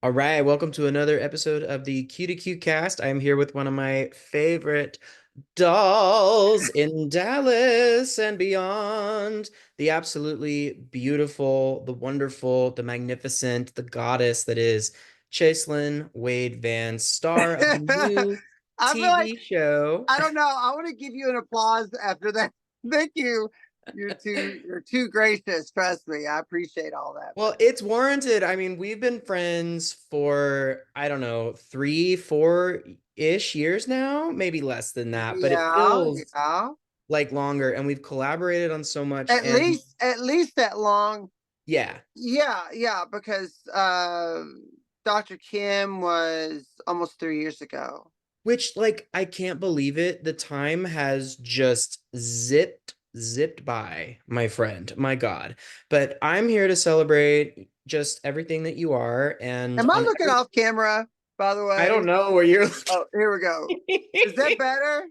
All right, welcome to another episode of the Q2Q Cast. I am here with one of my favorite dolls in Dallas and beyond. The absolutely beautiful, the wonderful, the magnificent, the goddess that is Chaselyn Wade Van, star of the new I feel like TV show. I don't know. I want to give you an applause after that. Thank you. You're too gracious. Trust me. I appreciate all that. Well, it's warranted. I mean, we've been friends for, I don't know, 3, 4-ish years now, maybe less than that, but it Yeah, feels yeah. like longer. And we've collaborated on so much. At And least at least that long. yeah, Yeah, yeah, because Dr. Kim was almost 3 years ago. which, like, I can't believe it. The time has just zipped by, my friend. My God. But I'm here to celebrate just everything that you are. And Am I on looking every, off camera, by the I don't way? know where you're Oh, here we go. Is that better?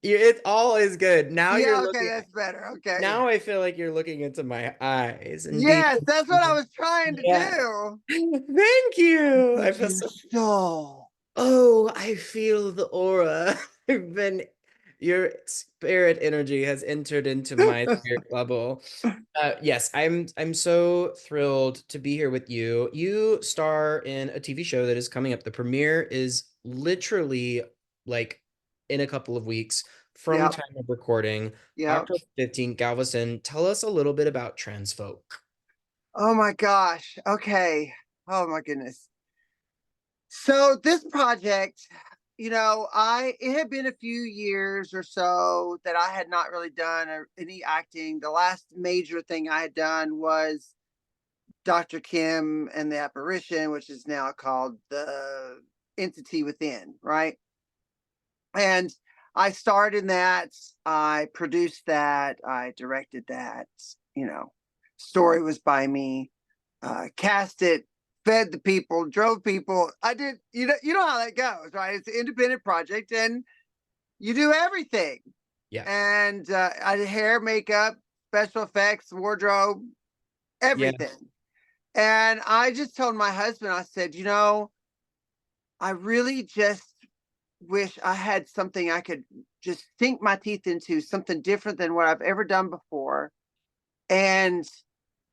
It all is good. Now you're Yeah, okay, looking. that's better. Okay. Now I feel like you're looking into my eyes and deep. Yes, that's what I was trying to Yeah. do. Thank you. I Into feel your so. soul. Oh, I feel the aura. I've been. Your spirit energy has entered into my spirit bubble. Yes, I'm so thrilled to be here with you. You star in a TV show that is coming up. The premiere is literally like in a couple of weeks from Yep, time of recording, yep. October 15th, Galveston. Tell us a little bit about Transfolk. Oh my gosh. Okay. Oh my goodness. So this project, I it had been a few years or so that I had not really done any acting. The last major thing I had done was Dr. Kim and the Apparition, which is now called The Entity Within, right? And I starred in that. I produced that. I directed that. You know, story was by me. Cast it, fed the people, drove people. I did. You know how that goes, right? It's an independent project, and you do everything. Yeah. And I did hair, makeup, special effects, wardrobe, Yeah. everything. And I just told my husband, I said, I really just wish I had something I could just sink my teeth into, something different than what I've ever done before. And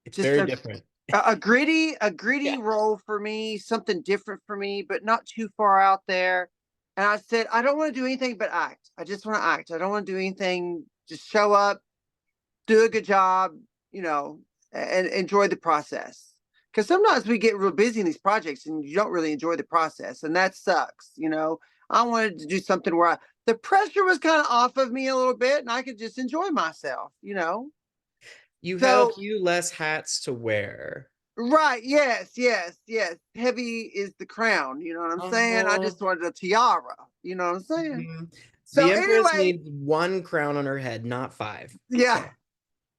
It's just very a different. a gritty Yeah. role for me, something different for me, but not too far out there. And I said, I don't want to do anything but act. I just want to act. I don't want to do anything, just show up, do a good job, you know, and enjoy the process. Because sometimes we get real busy in these projects and you don't really enjoy the process, and that sucks. I wanted to do something where the pressure was kind of off of me a little bit and I could just enjoy myself. You have a So, few less hats to wear. right, yes, yes, yes. Heavy is the crown, you know what I'm saying? I Uh-huh. just wanted a tiara, you know what I'm saying? Mhm. So, The Empress anyway, needs one crown on her head, not five. yeah. So,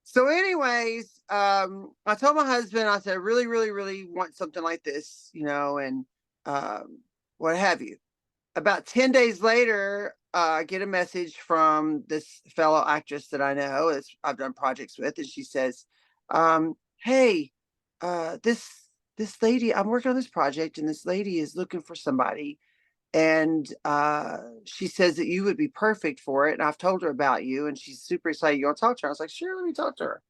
So, anyways, I told my husband, I said, I really, really, really want something like this, and um, what have you. About 10 days later, I get a message from this fellow actress that I know, that I've done projects with, and she says, "Hey, this lady, I'm working on this project, and this lady is looking for somebody, and she says that you would be perfect for it. And I've told her about you, and she's super excited. You want to talk to her?" I was like, "Sure, let me talk to her."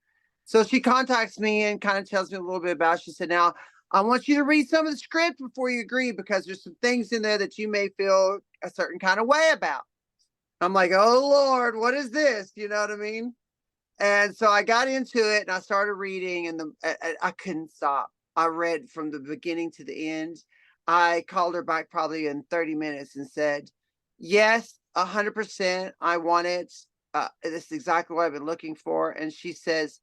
So she contacts me and kind of tells me a little bit about it. She said, "Now, I want you to read some of the script before you agree because there's some things in there that you may feel a certain kind of way about." I'm like, "Oh Lord, what is this?" You know what I mean? And so I got into it and I started reading, and I couldn't stop. I read from the beginning to the end. I called her back probably in 30 minutes and said, "Yes, 100%. I want it. This is exactly what I've been looking for." And she says,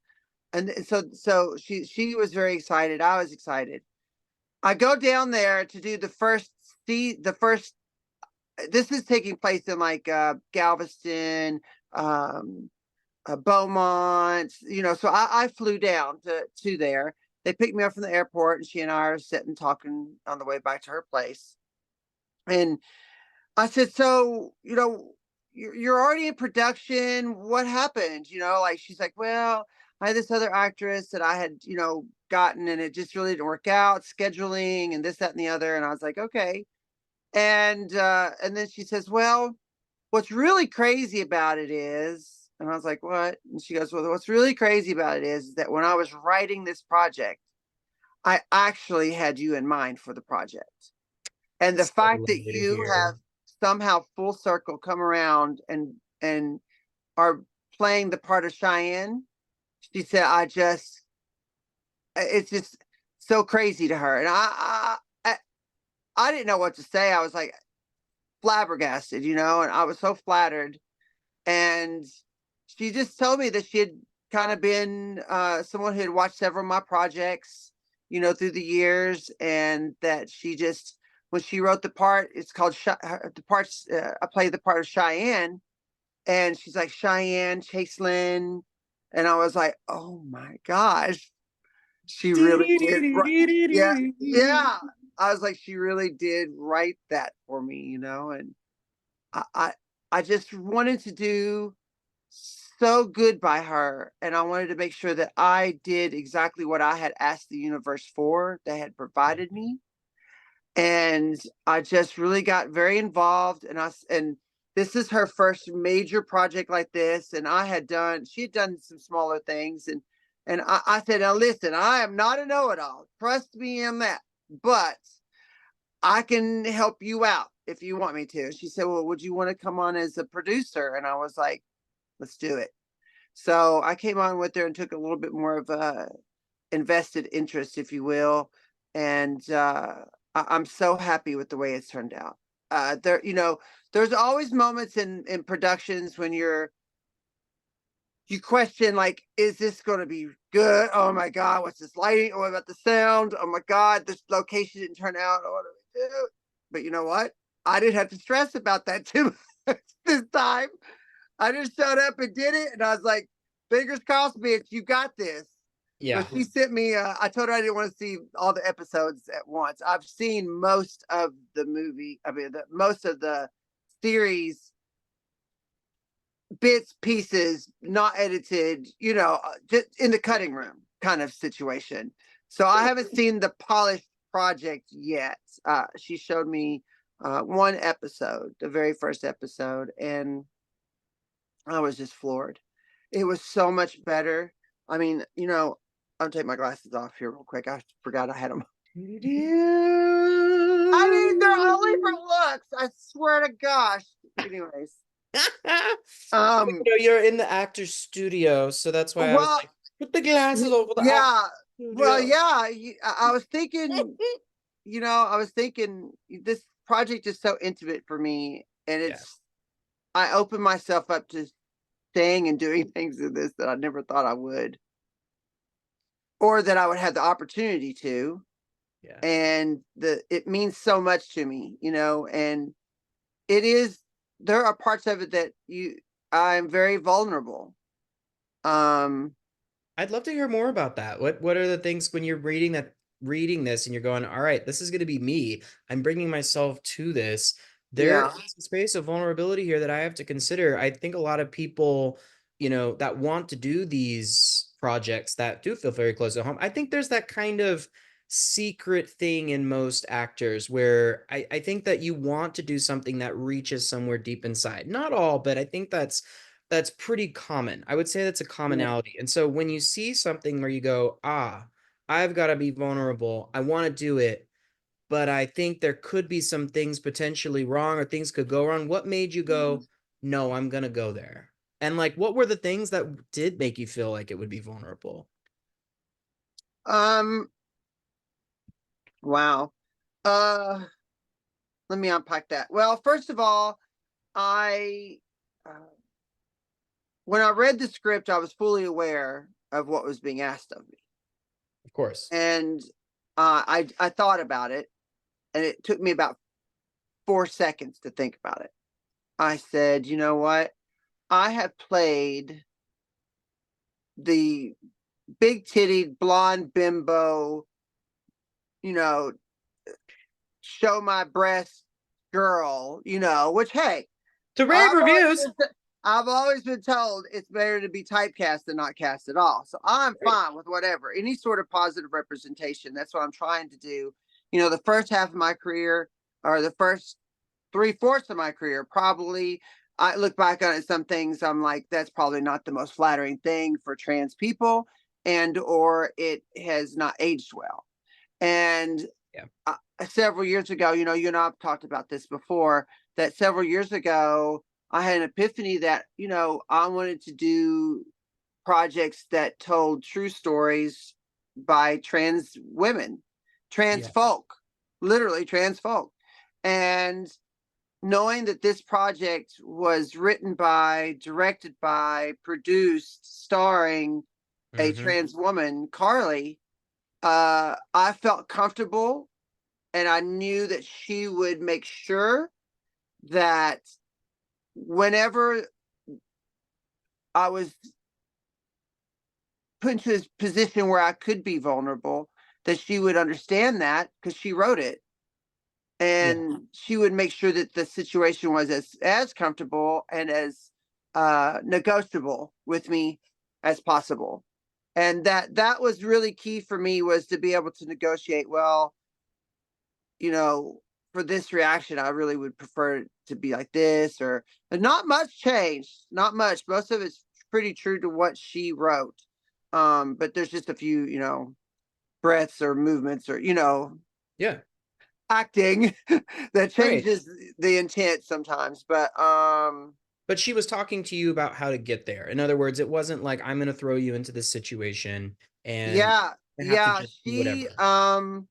and so she was very excited. I was excited. I go down there to do the first. This is taking place in like Galveston, um, Beaumont. So I flew down to there. They picked me up from the airport, and she and I are sitting talking on the way back to her place. And I said, "So, you're already in production. What happened?" Like she's like, "Well, I had this other actress that I had, gotten, and it just really didn't work out, scheduling and this, that, and the other. And I was like, okay. And then she says, well, what's really crazy about it is, and I was like, what? And she goes, well, what's really crazy about it is that when I was writing this project, I actually had you in mind for the project. And the So fact that lovely to you have hear. somehow full circle come around and are playing the part of Cheyenne, she said, it's just so crazy to her. And I didn't know what to say. I was like flabbergasted, and I was so flattered. And she just told me that she had kind of been someone who had watched several of my projects, through the years, and that she just, when she wrote the part, it's called the parts. I play the part of Cheyenne, and she's like, Cheyenne, Chaselyn, and I was like, oh my gosh, she really did. Yeah, yeah. I was like, she really did write that for me, and I, I, I just wanted to do so good by her, and I wanted to make sure that I did exactly what I had asked the universe for, that had provided me. And I just really got very involved, and this is her first major project like this. And she had done some smaller things, and I said, now listen, I am not a know-it-all, trust me in that, but I can help you out if you want me to. She said, well, would you want to come on as a producer? And I was like, let's do it. So I came on with her and took a little bit more of a invested interest, if you will. And I'm so happy with the way it's turned out. There's always moments in productions when you question, like, is this going to be good? Oh my God, what's this lighting? What about the sound? Oh my God, this location didn't turn out. What do we do? But you know what? I didn't have to stress about that too much this time. I just showed up and did it, and I was like, fingers crossed, bitch, you got this. So Yeah. she sent me, I told her I didn't want to see all the episodes at once. I've seen most of the movie, most of the series, bits, pieces, not edited, just in the cutting room kind of situation. So I haven't seen the polished project yet. She showed me one episode, the very first episode, and I was just floored. It was so much better. I mean, I'll take my glasses off here real quick. I forgot I had them. I mean, they're only for looks. I swear to gosh. Anyways, You're in the actor's studio, so that's why I was well, like, put the glasses over the actor's yeah, well, studio. yeah. I was thinking, this project is so intimate for me, and Yeah. I open myself up to staying and doing things in this that I never thought I would, or that I would have the opportunity to. Yeah. And it means so much to me, and it is, there are parts of it that I'm very vulnerable. Um, I'd love to hear more about that. What are the things when you're reading this and you're going, all right, this is going to be me. I'm bringing myself to this. There yeah, is a space of vulnerability here that I have to consider. I think a lot of people, that want to do these projects that do feel very close to home. I think there's that kind of secret thing in most actors where I think that you want to do something that reaches somewhere deep inside. Not all, but I think that's pretty common. I would say that's a yeah. commonality. And so when you see something where you go, I've got to be vulnerable, I want to do it, but I think there could be some things potentially wrong or things could go wrong. What made you go, no, I'm going to go there? And like, what were the things that did make you feel like it would be vulnerable? Um, wow. Uh, Let me unpack that. Well, first of all, I, uh, when I read the script, I was fully aware of what was being asked of me, Of course. and I thought about it, and it took me about 4 seconds to think about it. I said, you know what? I have played the big titted blonde bimbo, you know, show my breast girl, which, hey, To rave I've already reviews. I've always been told it's better to be typecast than not cast at all. So I'm Right. fine with whatever, any sort of positive representation. That's what I'm trying to do. The first half of my career, or the first three-fourths of my career, probably I look back on it, some things I'm like, that's probably not the most flattering thing for trans people, and or it has not aged well. And Yeah. several years ago, you and I've talked about this before, that several years ago, I had an epiphany that, I wanted to do projects that told true stories by trans women, trans Yeah. folk, literally trans folk. And knowing that this project was written by, directed by, produced, starring a Mm-hmm. trans woman, Carly, I felt comfortable, and I knew that she would make sure that whenever I was put into this position where I could be vulnerable, that she would understand that because she wrote it. Yeah. And she would make sure that the situation was as comfortable and as negotiable with me as possible. And that was really key for me, was to be able to negotiate. Well, you know, for this reaction, I really would prefer it to be like this, or not much change, not much. Most of it's pretty true to what she wrote. But there's just a few, breaths or movements, or, Yeah. acting that Right. changes the intent sometimes. But But she was talking to you about how to get there. In other words, it wasn't like I'm going to throw you into this situation and yeah, I have to yeah, just do whatever.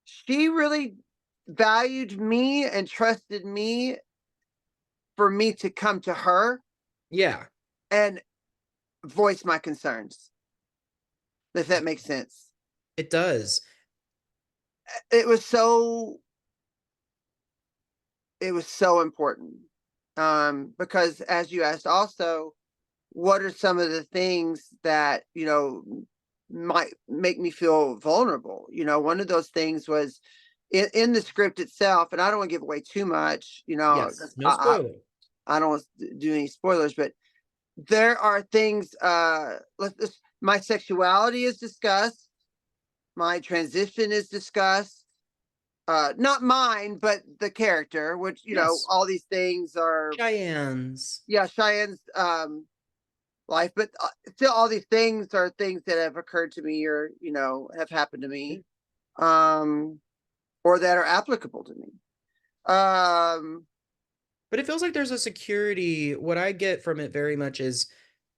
she really valued me and trusted me for me to come to her Yeah, and voice my concerns, if that makes sense. it does. It was so it was so important. Because, as you asked also, what are some of the things that, might make me feel vulnerable? One of those things was in the script itself, and I don't want to give away too much, Yes. 'cause No spoiler. I don't want to do any spoilers, but there are things, my sexuality is discussed, my transition is discussed, not mine, but the character, which, Yes. all these things are, Cheyennes. yeah, Cheyenne's life, but still all these things are things that have occurred to me, or, have happened to Yeah. me, um, or that are applicable to me. Um, But it feels like there's a security. What I get from it very much is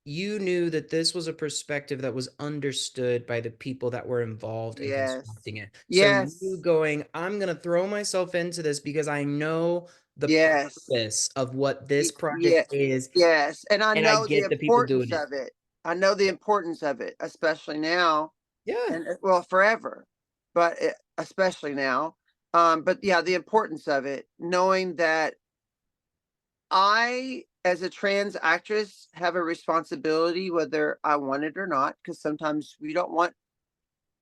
you knew that this was a perspective that was understood by the people that were involved in yes, constructing it. So you yes, going, I'm going to throw myself into this because I know the yes, purpose of what this yeah, project is, yes, and I and I know the get the people doing importance it. of it. I know the Yeah. importance of it, especially now, Yeah. and well, forever, but especially now. But yeah, the importance of it, knowing that I, as a trans actress, have a responsibility whether I want it or not, because sometimes we don't want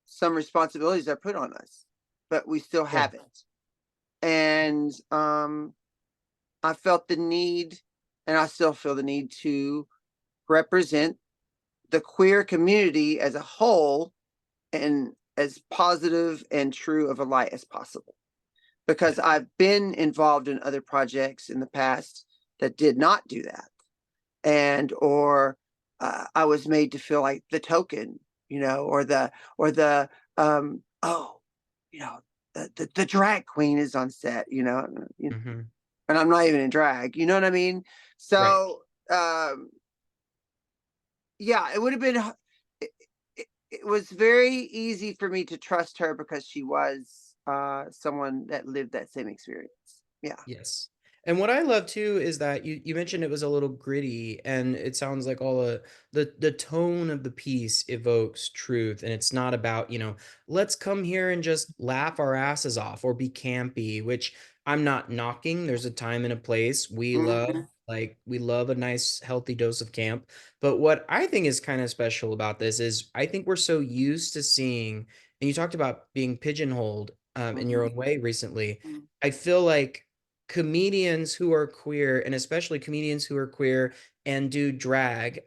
some responsibilities that are put on us, but we still Yeah. have it. And I felt the need, and I still feel the need, to represent the queer community as a whole and as positive and true of a light as possible. Yeah. Because I've been involved in other projects in the past that did not do that, and or I was made to feel like the token, or the oh, you know, the drag queen is on set, Hmm. and I'm not even in drag. You know what I mean? Right. So yeah, it would have been. It was very easy for me to trust her because she was someone that lived that same experience. Yeah. Yes. And what I love too is that you mentioned it was a little gritty, and it sounds like all the tone of the piece evokes truth, and it's not about, let's come here and just laugh our asses off or be campy, which I'm not knocking. There's a time and a place. Hmm. We love a nice healthy dose of camp. But what I think is kind of special about this is I think we're so used to seeing, and you talked about being pigeonholed in your Hmm. own way recently. I feel like comedians who are queer, and especially comedians who are queer and do drag,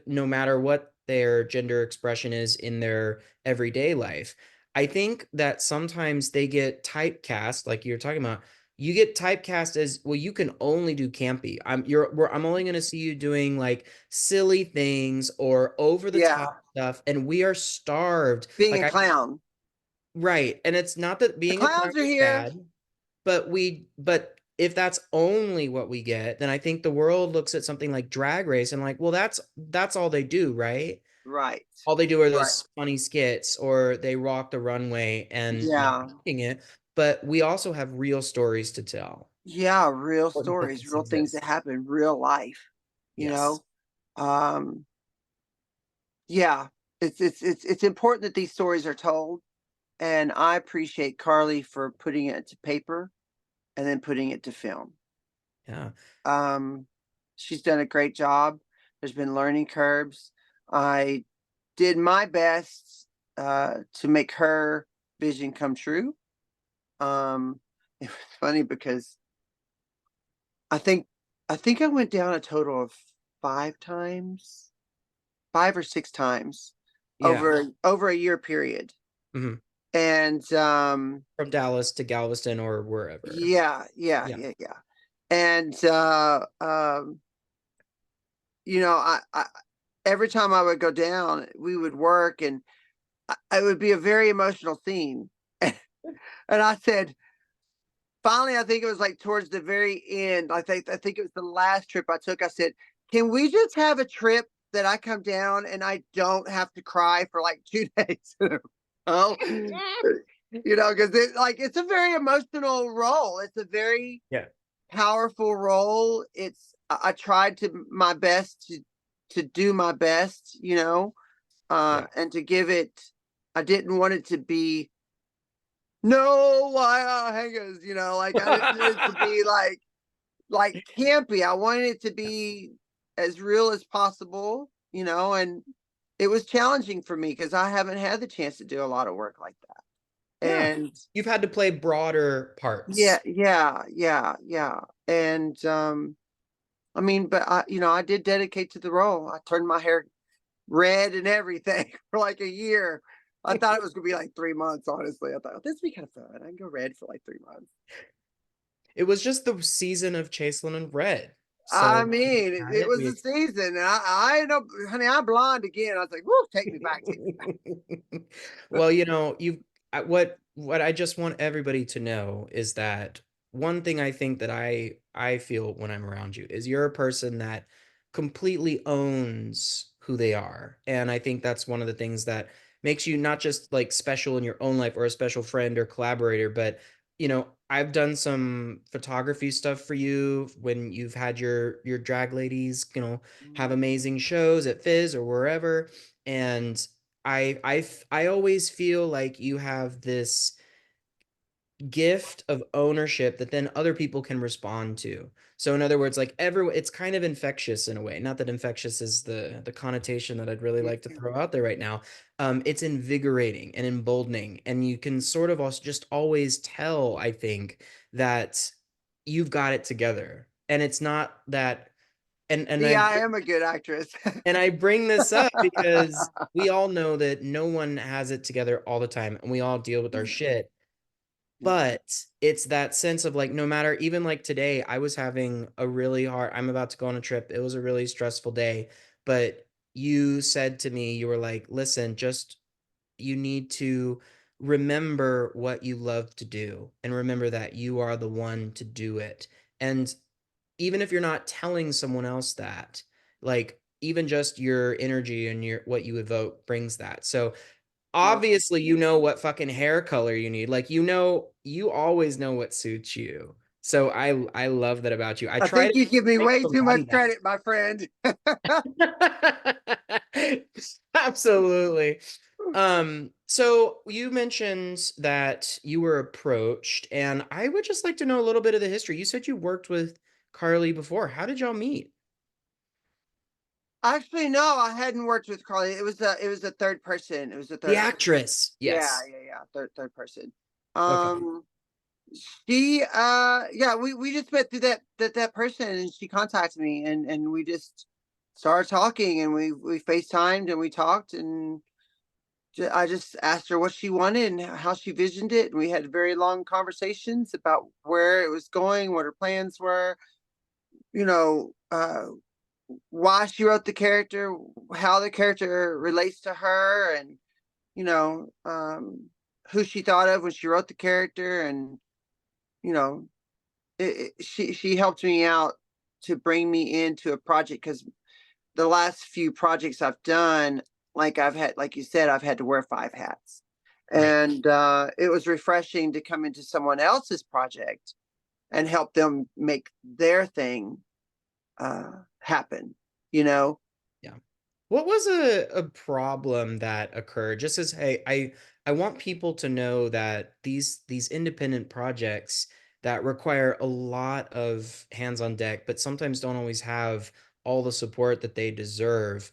no matter what their gender expression is in their everyday life, I think that sometimes they get typecast, like you're talking about. You get typecast as, well, you can only do campy. I'm only going to see you doing like silly things or over the Yeah, top stuff, and we are starved. being Like a I clown. Right. And it's not that The being a clown clowns are is here. bad, but if that's only what we get, then I think the world looks at something like Drag Race and like, well, that's all they do, right? Right. All they do are Right. those funny skits, or they rock the runway and they're Yeah. making it. But we also have real stories to tell. Yeah, real Important that stories, this real things that exists. happen, real life, you Yes. know? Um, yeah, it's important that these stories are told, and I appreciate Carly for putting it to paper and then putting it to film. Yeah. Um, she's done a great job. There's been learning curves. I did my best to make her vision come true. It was funny because I think I think I went down a total of 5 times, 5 or 6 times Yeah. over a year period. Mhm. And From Dallas to Galveston or wherever. yeah, yeah, Yeah. yeah, yeah. And you know, I every time I would go down, we would work and it would be a very emotional scene. And I said, finally, I think it was like towards the very end. I think it was the last trip I took. I said, "Can we just have a trip that I come down and I don't have to cry for like 2 days?" Oh, because it's a very emotional role. It's a very Yeah. powerful role. I tried to my best to do my best, Yeah. and to give it. I didn't want it to be no hangers, like I didn't want it to be like campy. I wanted it to be as real as possible, and it was challenging for me because I haven't had the chance to do a lot of work like that. Yeah. And You've had to play broader yeah, parts. yeah, yeah, yeah. And I mean, but I did dedicate to the role. I turned my hair red and everything for like a year. I thought it was gonna be like 3 months, honestly. I thought, "Oh, this would be kind of fun. I can go red for like 3 months." It was just the season of Chaselyn and Red. I So we mean, it, had it it. was We a season, and I know, honey, I'm blonde again. I was like, "Woo, take me back, take me back." Well, you what I just want everybody to know is that one thing I think that I feel when I'm around you is you're a person that completely owns who they are. And I think that's one of the things that makes you not just like special in your own life or a special friend or collaborator, but I've done some photography stuff for you when you've had your drag ladies, have amazing shows at Fizz or wherever. And I always feel like you have this gift of ownership that then other people can respond to. So in other words, like it's kind of infectious in a way. Not that infectious is the connotation that I'd really like to throw out there right now. It's invigorating and emboldening, and you can sort of also just always tell, I think, that you've got it together. And it's not that, and See, I I am a good actress. and I bring this up because we all know that no one has it together all the time, and we all deal with our shit. But it's that sense of like, no matter, even like today, I was having a really hard, I'm about to go on a trip. It was a really stressful day. But you said to me, you were like, listen, just you need to remember what you love to do and remember that you are the one to do it. And even if you're not telling someone else that, like even just your energy and your what you evoke brings that. So Well, obviously you know what fucking hair color you need. Like you always know what suits you. So I love that about you. I I try think to you give me way too much embody credit, my friend. that. Absolutely. So you mentioned that you were approached, and I would just like to know a little bit of the history. You said you worked with Carly before. How did y'all meet? Actually, no, I hadn't worked with Carly. It was a third person. It was a The third. actress. Yeah, Yes. yeah, yeah. Third person. Okay. Um, She yeah, we just met through that person, and she contacted me, and we just started talking, and we FaceTimed and we talked, and I just asked her what she wanted and how she visioned it, and we had very long conversations about where it was going, what her plans were, you know, why she wrote the character, how the character relates to her, and you know, who she thought of when she wrote the character, and you know, she helped me out to bring me into a project, because the last few projects I've done, like I've had, like you said, I've had to wear 5 hats, Right. and it was refreshing to come into someone else's project and help them make their thing happen. You know, Yeah. What was a problem that occurred? Just as, hey, I want people to know that these independent projects that require a lot of hands on deck, but sometimes don't always have all the support that they deserve.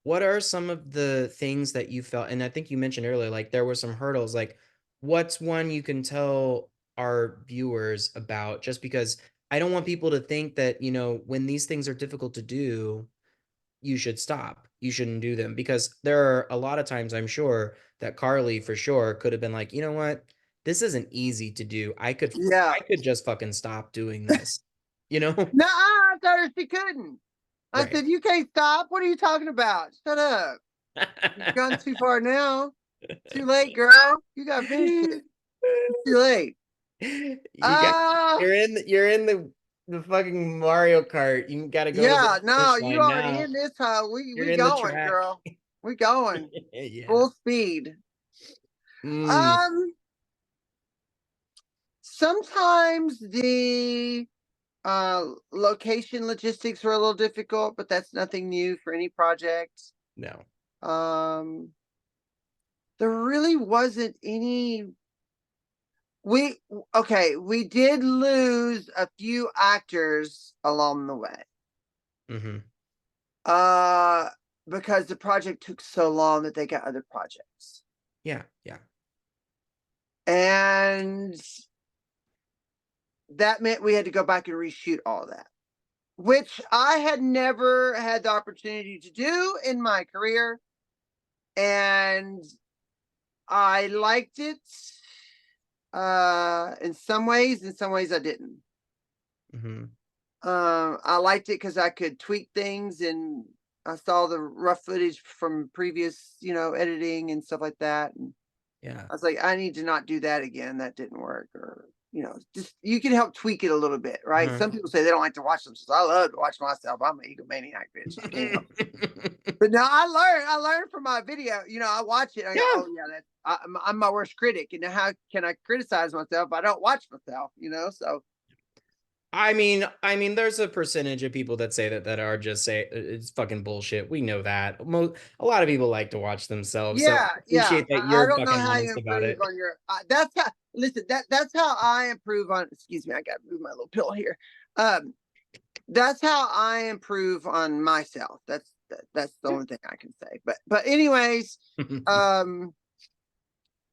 What are some of the things that you felt? And I think you mentioned earlier, like there were some hurdles. Like, what's one you can tell our viewers about? Just because I don't want people to think that, when these things are difficult to do, you should stop. You shouldn't do them, because there are a lot of times, I'm sure, that Carly for sure could have been like, "You know what? This isn't easy to do. yeah. I could just fucking stop doing this." You know? No, I told her she couldn't. I Right. said, "You can't stop. What are you talking about? Shut up. You've gone too far now. Too late, girl. You gotta finish it. It's too late." You got Ah, you're in the fucking Mario Kart. You gotta go to the yeah. No, finish you line already now. in this hoe. You're We in the going, track. girl. We going Yeah. full speed. Mm, Um, sometimes the location logistics were a little difficult, but that's nothing new for any project. no. Um, there really wasn't any. We okay, we did lose a few actors along the way. Mhm. Uh because the project took so long that they got other projects. Yeah, yeah. And that meant we had to go back and reshoot all that, which I had never had the opportunity to do in my career. And I liked it in some ways I didn't. Mhm. I liked it because I could tweak things, and I saw the rough footage from previous, editing and stuff like that. And Yeah. I was like, I need to not do that again. That didn't work. Or, just you can help tweak it a little bit, right? Uh-huh. Some people say they don't like to watch themselves. I love to watch myself. I'm an egomaniac, bitch. But now I learned from my video. I watch it. I go, Yeah. oh yeah, I'm my worst critic. And how can I criticize myself if I don't watch myself? So There's a percentage of people that say that are just say it's fucking bullshit. We know that. A lot of people like to watch themselves, so I yeah, yeah. appreciate that I you're don't know fucking how you honest about improve it. on your. That's how. Listen, that's how I improve on. Excuse me, I got to move my little pill here. Um, that's how I improve on myself. That's the only thing I can say. But anyways, um,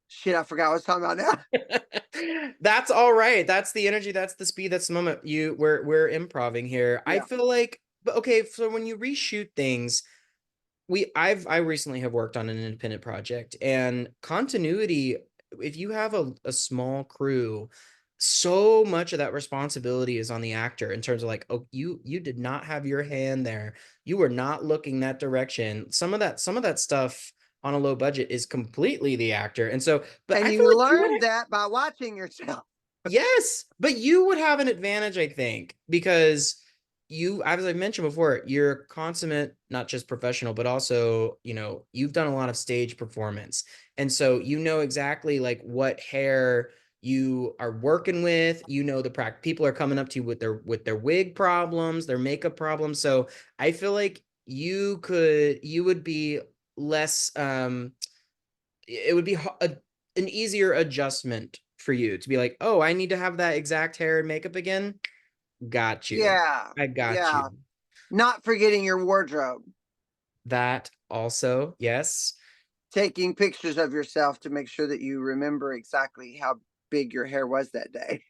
shit, I forgot what I was talking about now. That's all right. That's the energy. That's the speed. That's the moment. We're improving here. I Yeah, feel like, but okay. So when you reshoot things, I recently have worked on an independent project, and continuity, if you have a small crew, so much of that responsibility is on the actor, in terms of like, oh, you did not have your hand there, you were not looking that direction. Some of that stuff on a low budget is completely the actor. And so, but and I feel you like you would. learn that by watching yourself. Yes, but you would have an advantage, I think, because as I mentioned before, you're a consummate, not just professional, but also, you've done a lot of stage performance. And so you know exactly like what hair you are working with. The people are coming up to you with their wig problems, their makeup problems. So I feel like you would be less it would be an easier adjustment for you to be like, "Oh, I need to have that exact hair and makeup again? Got you. Yeah, I got yeah. you." Not forgetting your wardrobe, That also, yes. taking pictures of yourself to make sure that you remember exactly how. big your hair was that day.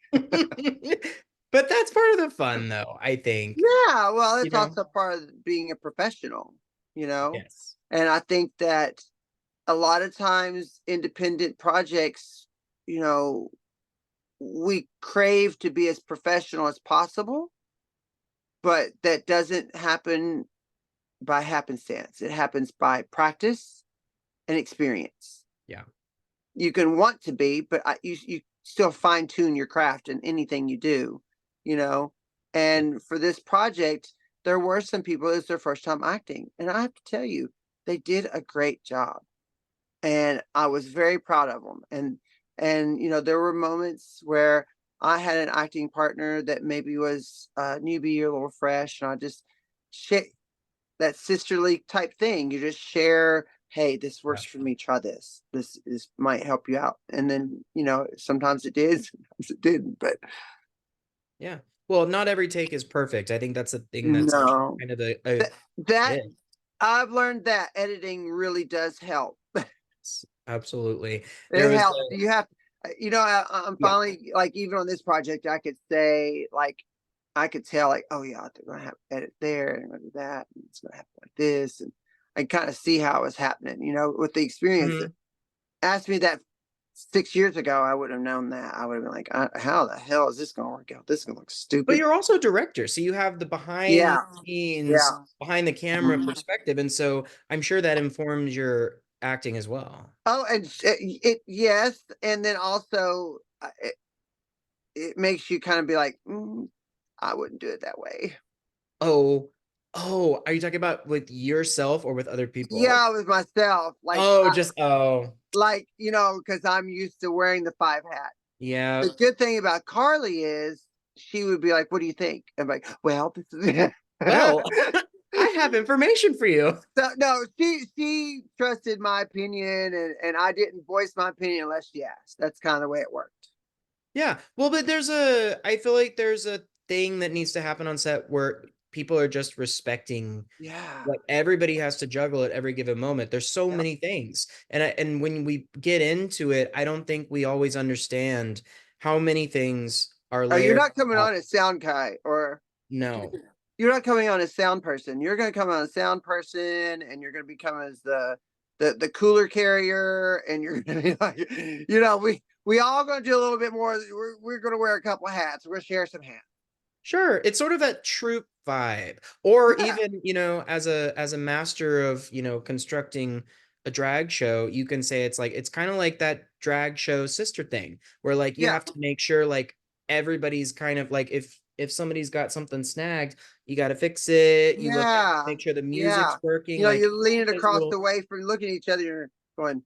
But that's part of the fun, though, I think. Yeah, well, You it's know? also part of being a professional, you know? Yes. And I think that a lot of times independent projects, you know, we crave to be as professional as possible, but that doesn't happen by happenstance. It happens by practice and experience. Yeah. You can want to be, but you still fine tune your craft in anything you do, you know. Yeah. And for this project, there were some people, it's their first time acting, and I have to tell you, they did a great job, and I was very proud of them. And you know, there were moments where I had an acting partner that maybe was newbie or a little fresh, and I just that sisterly type thing. You just share, hey, this Yeah. works for me. Try this. This might help you out. And then, you know, sometimes it did, sometimes it didn't. But Yeah. Well, not every take is perfect. I think that's a thing that's no, kind of the that it. I've learned that editing really does help. Absolutely. There It was helps. You have, you know, I'm yeah. finally like, even on this project, I could say like, I could tell like, oh yeah, they're gonna have to edit there and gonna do that, and it's gonna happen like this, and I kind of see how it was happening. You know, with the experience. Mhm. Asked me that 6 years ago, I wouldn't have known that. I would have been like, how the hell is this gonna work out? This is gonna look But stupid. you're also a director, so you have the behind the Yeah, scenes, yeah. behind the camera Mhm. perspective, and so I'm sure that informs your acting as well. Oh, and it yes, and then also it makes you kind of be like, I wouldn't do it that way. Oh, oh, are you talking about with yourself or with other people? Yeah, with myself, Oh, just oh, like you know, because I'm used to wearing the five hat. yeah. The good thing about Carly is she would be like, "What do you think?" I'm like, "Well, this is." Well, I have information for you. So no, she trusted my opinion, and I didn't voice my opinion unless she asked. That's kind of the way it worked. Yeah. Well, but I feel like there's a thing that needs to happen on set where people are just respecting Yeah. what everybody has to juggle at every given moment. There's so Yep. many things. And when we get into it, I don't think we always understand how many things are Oh, you're layered not coming on on as sound guy, or no. you're not coming on as sound person. You're going to come on as sound person, and you're going to become as the cooler carrier, and you're going to be like, you know, we all going to do a little bit more. We're going to wear a couple of hats. We're going to share some hats. Sure, it's sort of that troop vibe. Or Yeah. even, as a master of, constructing a drag show, you can say it's kind of like that drag show sister thing, where like you Yeah. have to make sure like everybody's kind of like if somebody's got something snagged, you got to fix it. You look at Yeah. make sure the music's Yeah. working, You know, like you're leaning those across the little way from looking at each other, you're going,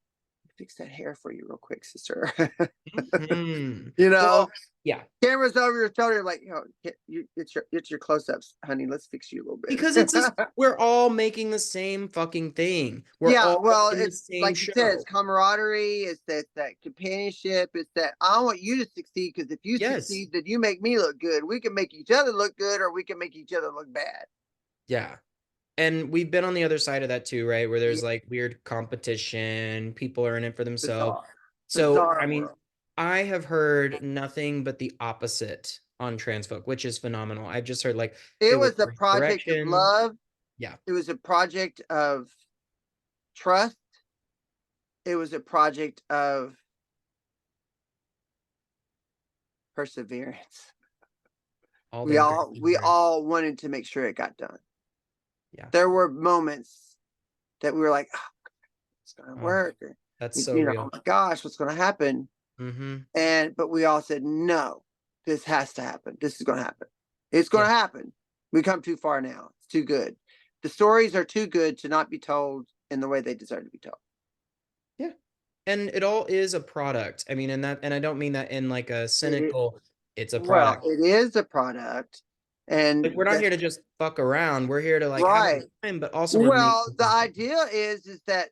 fix that hair for you real quick, sister. Mhm. You know, Well, yeah. camera's over your shoulder, like, it's your close-ups, honey. Let's fix you a little Because it's this, bit. we're all making the same fucking thing. We're Yeah, all well, in the it's same like you said, it's show. camaraderie, it's that companionship, it's that I want you to succeed, because if you Yes. succeed, then you make me look good. We can make each other look good, or we can make each other look bad. Yeah. And we've been on the other side of that too, right? Where Yeah, there's like weird competition, people are in it for themselves. bizarre, So, I bizarre mean, world. I have heard nothing but the opposite on Transfolk, which is phenomenal. I've just heard like It it was was a great project of direction. love. Yeah. It was a project of trust. It was a project of perseverance. All We them all we perseverance. all wanted to make sure it got done. Yeah. There were moments that we were like, oh, it's gonna Oh, work, or that's so you know, oh real. my gosh, what's gonna happen? Mm-hmm. And but we all said, no, this has to happen. This is gonna happen. It's Yeah. gonna happen. We come too far now. It's too good. The stories are too good to not be told in the way they deserve to be told. Yeah. And it all is a product. I mean, and I don't mean that in like a It, cynical, it's a well, product. it is a product, Like and we're not that here to just fuck around. We're here to like have a right. good time, but also we're Well, making the something. idea is that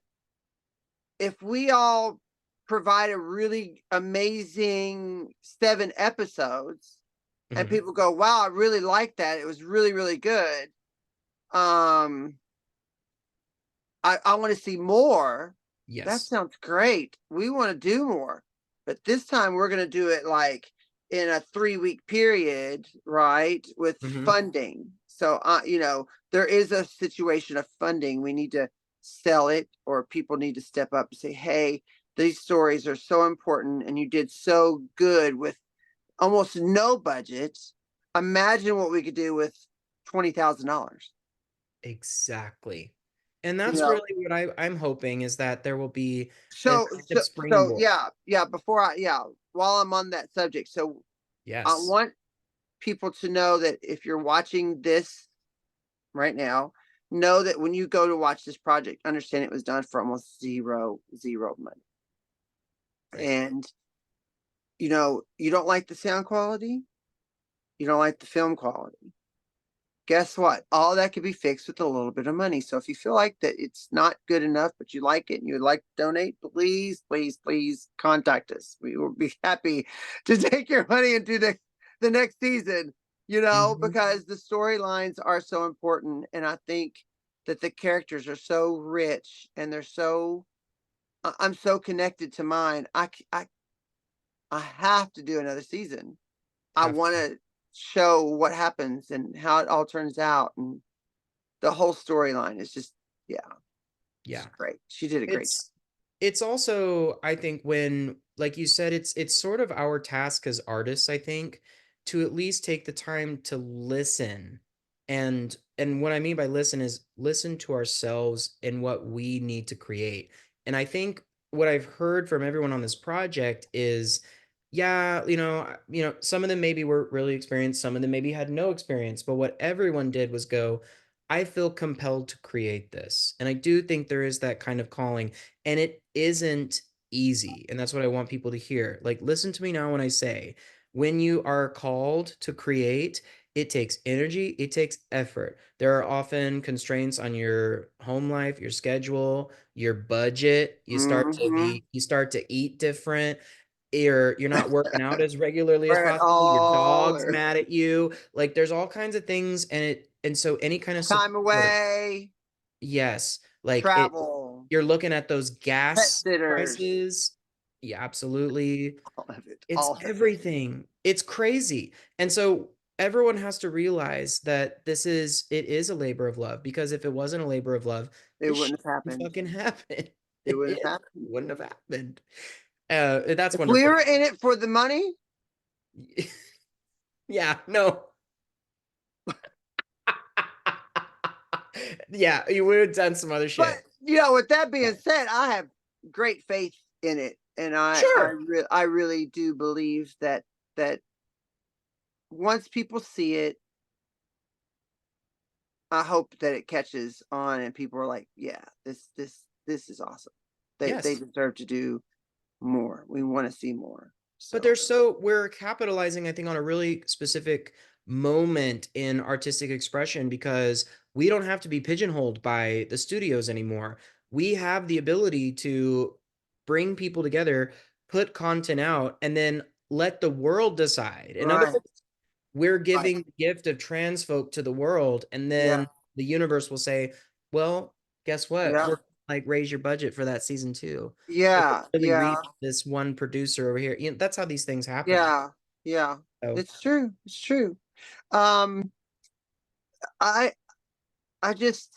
if we all provide a really amazing 7 episodes, and Mhm. people go, wow, I really like that, it was really really good, um I want to see more. That Yes. sounds great, we want to do more. but this time we're going to do it like in a 3-week period, right? With funding. So, there is a situation of funding. We need to sell it, or people need to step up and say, hey, these stories are so important and you did so good with almost no budget. Imagine what we could do with $20,000. Exactly. And that's really what I'm hoping, is that there will be an So, active springboard. while I'm on that subject, so I Yes. want people to know that if you're watching this right now, know that when you go to watch this project, understand it was done for almost zero money. Right. And you don't like the sound quality, you don't like the film quality. Guess what? All that could be fixed with a little bit of money. So if you feel like that it's not good enough, but you like it and you would like to donate, please, please, please contact us. We will be happy to take your money and do the next season, because the storylines are so important. And I think that the characters are so rich and I'm so connected to mine. I have to do another season. I want to show what happens and how it all turns out, and the whole storyline is just, yeah, Yeah. great. She did a great job. It's also, I think, when, like you said, it's sort of our task as artists, I think, to at least take the time to listen. And what I mean by listen is listen to ourselves and what we need to create. And I think what I've heard from everyone on this project is, yeah, some of them maybe were really experienced, some of them maybe had no experience, but what everyone did was go, I feel compelled to create this. And I do think there is that kind of calling, and it isn't easy. And that's what I want people to hear. Like, listen to me now when I say, when you are called to create, it takes energy, it takes effort. There are often constraints on your home life, your schedule, your budget. You start to eat different. You're not working out as regularly as Or at possible. Your all, dog's or mad at you. Like, there's all kinds of things, and so any kind of time support. away, Yes, like travel, you're looking at those pet gas sitters, prices. Yeah, absolutely. all of it, It's all of it. everything. It's crazy. And so everyone has to realize that it is a labor of love, because if it wasn't a labor of love, It this shit wouldn't have wouldn't happened. fucking happen. It wouldn't It have happened. wouldn't have happened. That's If we wonderful. were in it for the money, Yeah, no. Yeah, you would have done some other but shit. with that Yeah. being said, I have great faith in it, and Sure. I really do believe that once people see it, I hope that it catches on and people are like, yeah, this is awesome. They Yes. deserve to do more. We want to see more. But So we're capitalizing, I think, on a really specific moment in artistic expression, because we don't have to be pigeonholed by the studios anymore. We have the ability to bring people together, put content out, and then let the world decide. In other right, words, we're right, giving the gift of trans folk to the world, and yeah, then the universe will say, well, guess what? yeah, We're like, raise your budget for that season two. Or yeah, really yeah, reach this one producer over here. That's how these things happen. yeah, yeah. So It's true. It's true. Um, I I just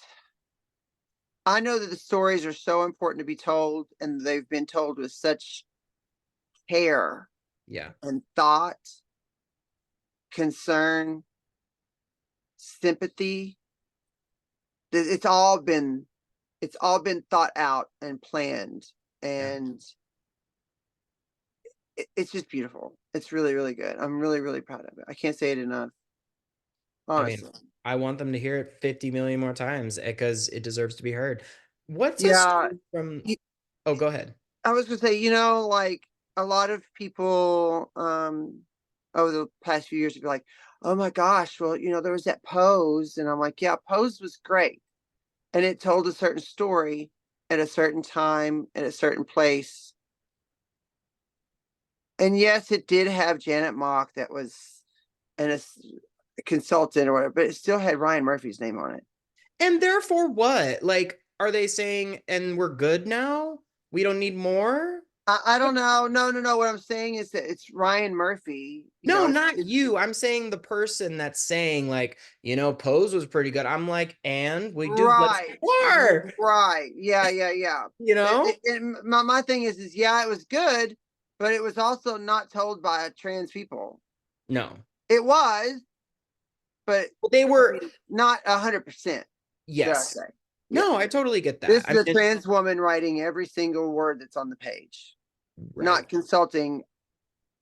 I know that the stories are so important to be told, and they've been told with such care yeah, and thought, concern, sympathy. It's all been thought out and planned, yeah. and it's just beautiful. It's really, really good. I'm really, really proud of it. I can't say it enough, I mean, honestly. I want them to hear it 50 million more times, because it deserves to be heard. What's a Yeah, story from y- Oh, go ahead. I was gonna say, like a lot of people over the past few years would be like, "Oh my gosh, well, there was that Pose," and I'm like, "Yeah, Pose was great, and it told a certain story at a certain time at a certain place." And yes, it did have Janet Mock that was a consultant or whatever, but it still had Ryan Murphy's name on it. And therefore what? Like, are they saying, and we're good now? We don't need more? I don't know. No. What I'm saying is that it's Ryan Murphy. No, not It's you. I'm saying the person that's saying like, Pose was pretty good. I'm like, and we do let's right, more, right. Yeah. you know? My thing is yeah, it was good, but it was also not told by trans people. No. It was, but They I were mean, not 100%. Should I yes. say? Yeah. No, I totally get that. This I is a mean, trans woman writing every single word that's on the page, right. not consulting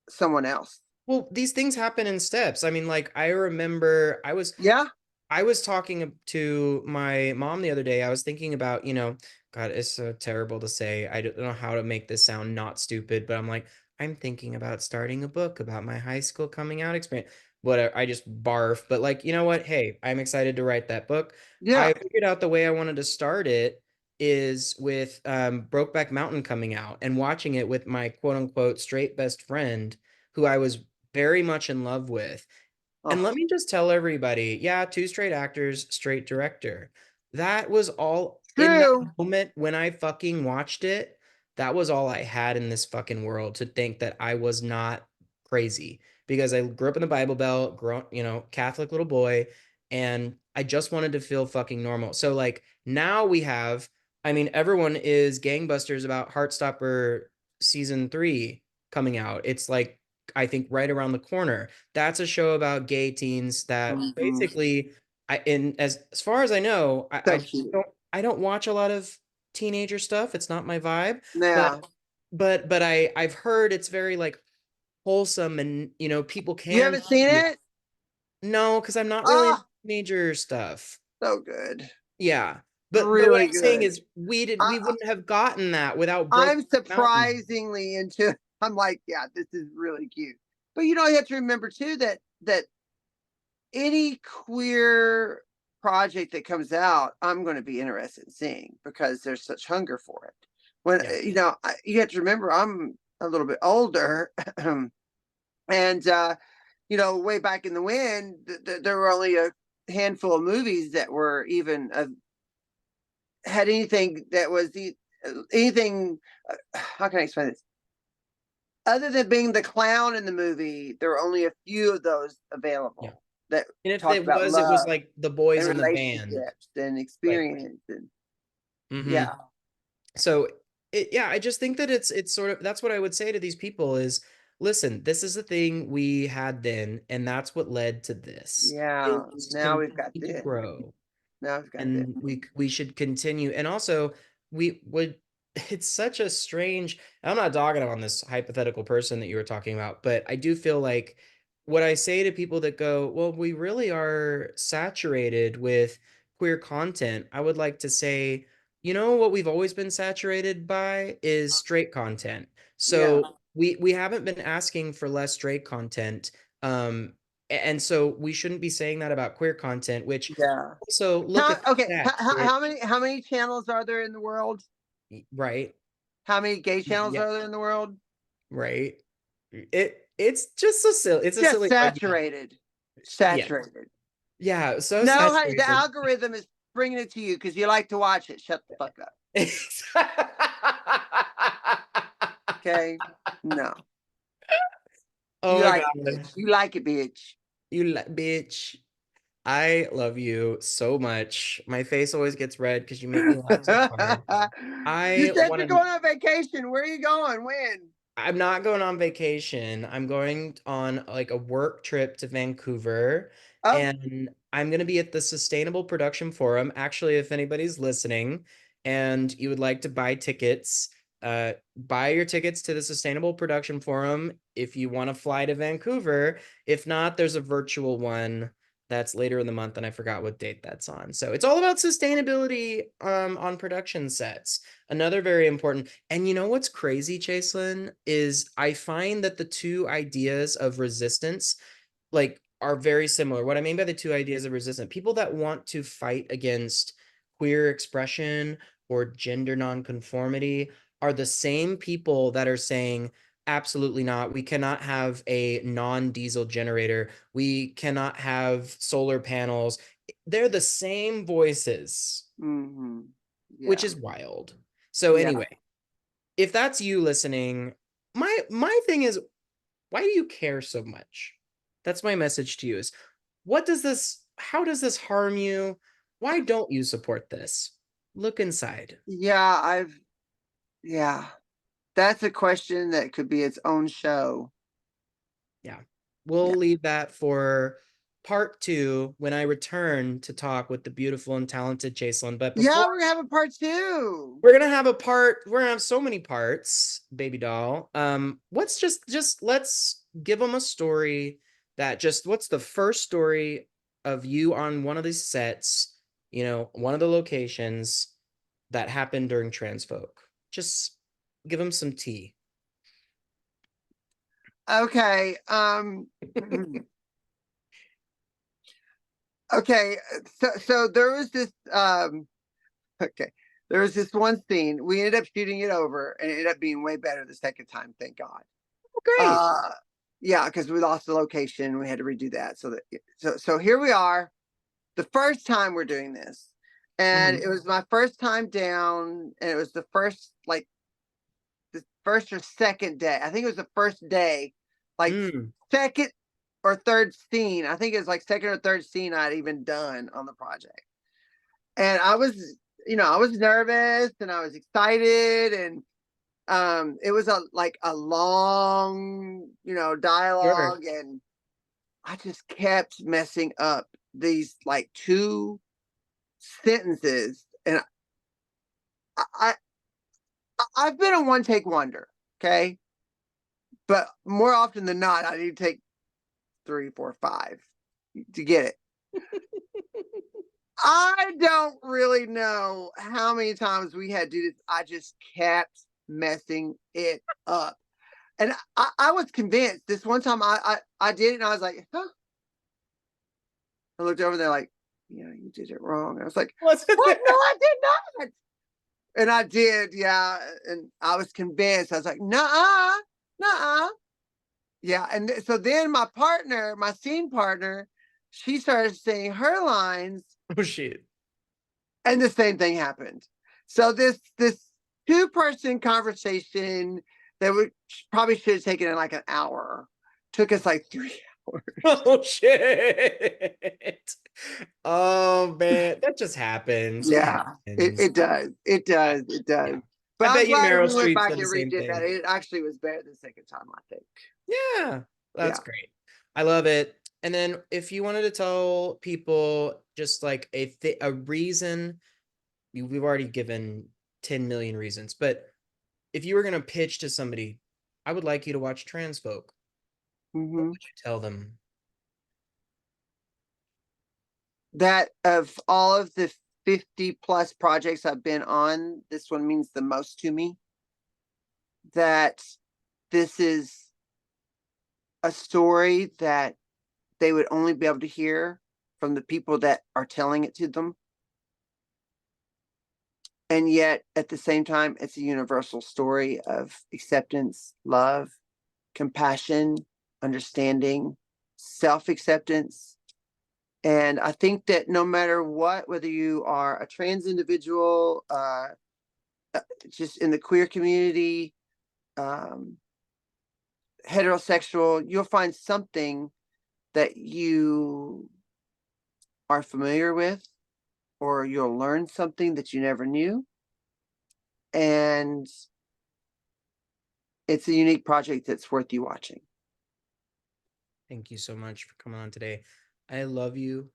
someone else. Well, these things happen in steps. I mean, like I remember Yeah. I was talking to my mom the other day. I was thinking about, God, it's so terrible to say. I don't know how to make this sound not stupid, but I'm like, I'm thinking about starting a book about my high school coming out experience. Whatever, I just barf. But like, you know what? Hey, I'm excited to write that book. I Yeah. figured out the way I wanted to start it is with Brokeback Mountain coming out and watching it with my quote unquote straight best friend who I was very much in love with. And let Oh, me just tell everybody, yeah, two straight actors, straight director. That was all in that true. moment when I fucking watched it. That was all I had in this fucking world to think that I was not crazy because I grew up in the Bible Belt, Catholic little boy, and I just wanted to feel fucking normal. So like now I mean, everyone is gangbusters about Heartstopper season 3 coming out. It's like I think right around the corner. That's a show about gay teens that Mhm. basically as far as I know, So cute. I don't watch a lot of teenager stuff. It's not my vibe, but Yeah. I've heard it's very like wholesome and people You can haven't seen it? no, because I'm not really into Ah, teenager stuff. so good. Yeah. But what Really I'm saying good. is we I, wouldn't have gotten that without Brokeback I'm Mountain. surprisingly into. I'm like, yeah, this is really cute. But you have to remember too that any queer project that comes out, I'm going to be interested in seeing because there's such hunger for it. When Yeah. you have to remember, I'm a little bit older, and way back in the when, there were only a handful of movies that were even had anything that was anything. How can I explain this? Other than being the clown in the movie, there were only a few of those Yeah. available that And if talked it about was, it was love like the boys and in the band. relationships and Right. experience and Hmm. yeah, So yeah, I just think that it's sort of that's what I would say to these people is listen, this is the thing we had then, and that's what led to this. yeah. It's Now we've got continue to this. grow Now we've got this. and we should continue. And also we would it's such a strange I'm not dogging on this hypothetical person that you were talking about, but I do feel like what I say to people that go, well, we really are saturated with queer content. I would like to say, what we've always been saturated by is straight content. Yeah, So we haven't been asking for less straight content. And so we shouldn't be saying that about queer content, which yeah. also look at the Okay, stats. how many channels are there in the world? Right? How many gay channels Yeah, are there in the world? right. It's just so silly. It's a Just silly argument. saturated, Yeah, saturated. yeah, so No, honey, the saturated. algorithm is bringing it to you because you like to watch it. Shut the fuck up. Okay. No, Oh you my like it, God. bitch. You like it, bitch. Bitch. I love you so much. My face always gets red because you make me laugh so hard. You I said want you're to going on vacation. Where are you going? When? I'm not going on vacation. I'm going on like a work trip to Vancouver Oh, and I'm going to be at the Sustainable Production Forum. Actually, if anybody's listening and you would like to buy tickets, buy your tickets to the Sustainable Production Forum if you want to fly to Vancouver. If not, there's a virtual one that's later in the month and I forgot what date that's on. So it's all about sustainability on production sets. Another very important and you know what's crazy, Chaselyn, is I find that the two ideas of resistance like are very similar. What I mean by the two ideas of resistance, people that want to fight against queer expression or gender nonconformity are the same people that are saying absolutely not. We cannot have a non-diesel generator. We cannot have solar panels. They're the same voices, mm-hmm. which Yeah, is wild. So yeah. anyway, if that's you listening, my thing is, why do you care so much? That's my message to you is, how does this harm you? Why don't you support this? Look inside. Yeah, yeah, that's a question that could be its own show. Yeah. Yeah. We'll leave that for part two when I return to talk with the beautiful and talented Chaselyn. But before Yeah, we're gonna have a part two. we're gonna have so many parts, baby doll. Let's just let's give them a story that just what's the first story of you on one of these sets, one of the locations that happened during Transfolk. Just give them some tea. Okay. Okay. So there was this okay. There was this one scene. We ended up shooting it over and it ended up being way better the second time, thank God. Great. Uh yeah, because we lost the location. We had to redo that. So here we are. The first time we're doing this. And Mhm. it was my first time down, and it was the first or second day. I think it was the first day, like Mm. second or third scene. I think it was like second or third scene I'd even done on the project. And I was nervous and I was excited, and it was a long, Sure. dialogue, and I just kept messing up these like two sentences. And I I've been a one take wonder, okay? But more often than not, I need to take three, four, five to get it. I don't really know how many times we had to do this. I just kept messing it up. And I was convinced this one time I did it and I was like, huh? I looked over there like, yeah, you did it wrong. I was like, What's it what? there? No, I did not. And I did, yeah. And I was convinced. I was like, nah, nah. Yeah. And so then my scene partner, she started saying her lines, Oh shit. and the same thing happened. So this two-person conversation that would probably should have taken like an hour took us like 3 hours. Oh shit. Oh man, that just happens. It Yeah, happens. it does. It does. It Yeah. does. I But I'm bet you glad Meryl we went Streep back said the and same redid that. thing. It actually was better the second time, I think. Yeah, that's Yeah. great. I love it. And then if you wanted to tell people just like a reason, we've already given 10 million reasons, but if you were going to pitch to somebody, I would like you to watch Transfolk. What Hmm. would you tell them? That of all of the 50 plus projects I've been on, this one means the most to me. That this is a story that they would only be able to hear from the people that are telling it to them. And yet, at the same time, it's a universal story of acceptance, love, compassion, understanding, self acceptance. And I think that no matter what, whether you are a trans individual, just in the queer community, um, heterosexual, you'll find something that you are familiar with, or you'll learn something that you never knew. And it's a unique project that's worth you watching. Thank you so much for coming on today. I love you.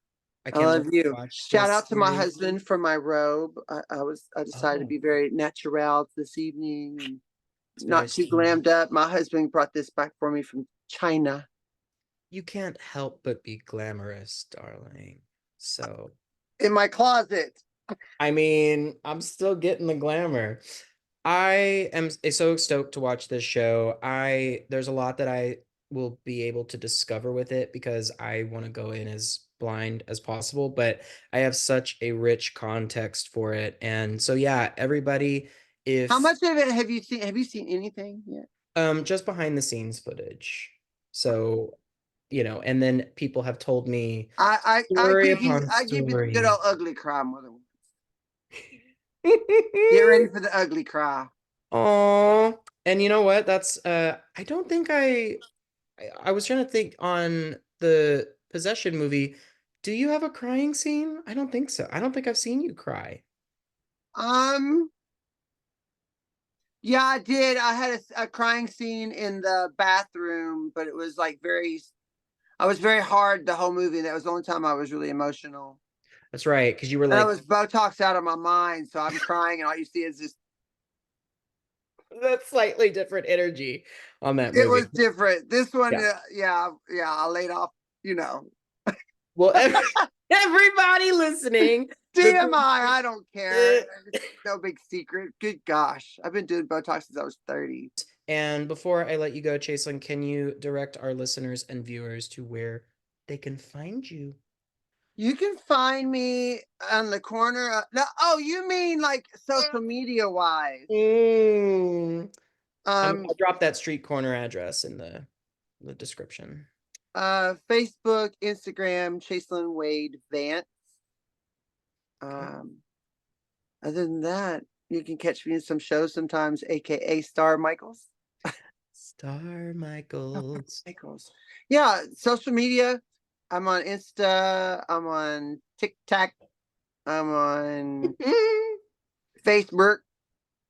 I I can't wait love to you. watch Shout this out to my series. husband for my robe. I decided to Oh, be very natural this evening and it's very not too sweet. glammed up. My husband brought this back for me from China. You can't help but be glamorous, darling. So, In my closet. I mean, I'm still getting the glamour. I am so stoked to watch this show. There's a lot that I will be able to discover with it because I want to go in as blind as possible, but I have such a rich context for it. And so yeah, everybody, How if much of it have you seen? Have you seen anything yet? just behind the scenes footage. So, and then people have told me I story give you upon the good old story. ugly cry more than once. Get ready for the ugly cry. Oh, and you know what? That's I don't think I was trying to think on the Possession movie. Do you have a crying scene? I don't think so. I don't think I've seen you cry. Um, yeah, I did. I had a crying scene in the bathroom, but it was like I was very hard the whole movie. That was the only time I was really emotional. That's right, because you were And I like, was Botox out of my mind, so I'm crying, and all you see is this. that slightly different energy on that It movie. was different. This one, Yeah. yeah, yeah. I laid off. You know, Well, everybody listening, the TMI. I don't care. premiere, No big secret. Good gosh, I've been doing Botox since I was 30. and before I let you go, Chaselyn, can you direct our listeners and viewers to where they can find you? You can find me on the corner. No, oh, you mean like social media wise? Mm. Um, I'll drop that street corner address in the description. Facebook, Instagram, Chaselyn Wade Vance. Okay. Um, other than that, you can catch me in some shows sometimes, aka Star Michaels. Star Oh, Michaels. Michaels. Yeah, social media. I'm on Insta. I'm on TikTok. I'm on Facebook.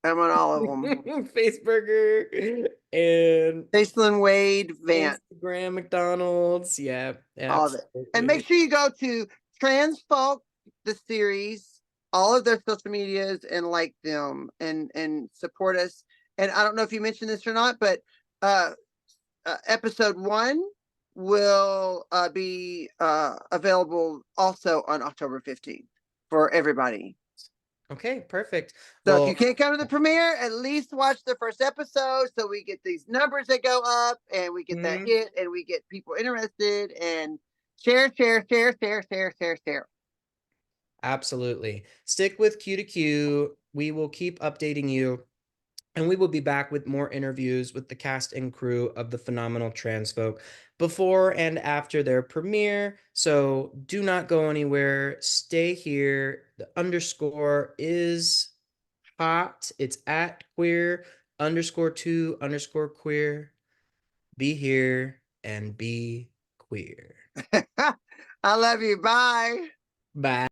I'm on all of them. Faceburger and Chaselyn Wade Vance. Instagram McDonald's. Yeah, All of it. And make absolutely. sure you go to TRANSFOLK the series, all of their social medias, and like them and support us. And I don't know if you mentioned this or not, but uh, episode 1 will be available also on October 15th for everybody. Okay, perfect. So if you Well, can't come to the premiere, at least watch the first episode so we get these numbers that go up and we get that mhm, hit and we get people interested and share, share, share, share, share, share, share. absolutely. Stick with Q2Q. We will keep updating you. And we will be back with more interviews with the cast and crew of the phenomenal Transfolk before and after their premiere. So do not go anywhere. Stay here. The underscore is hot. It's at queer underscore two underscore queer. Be here and be queer. I love you. Bye. Bye.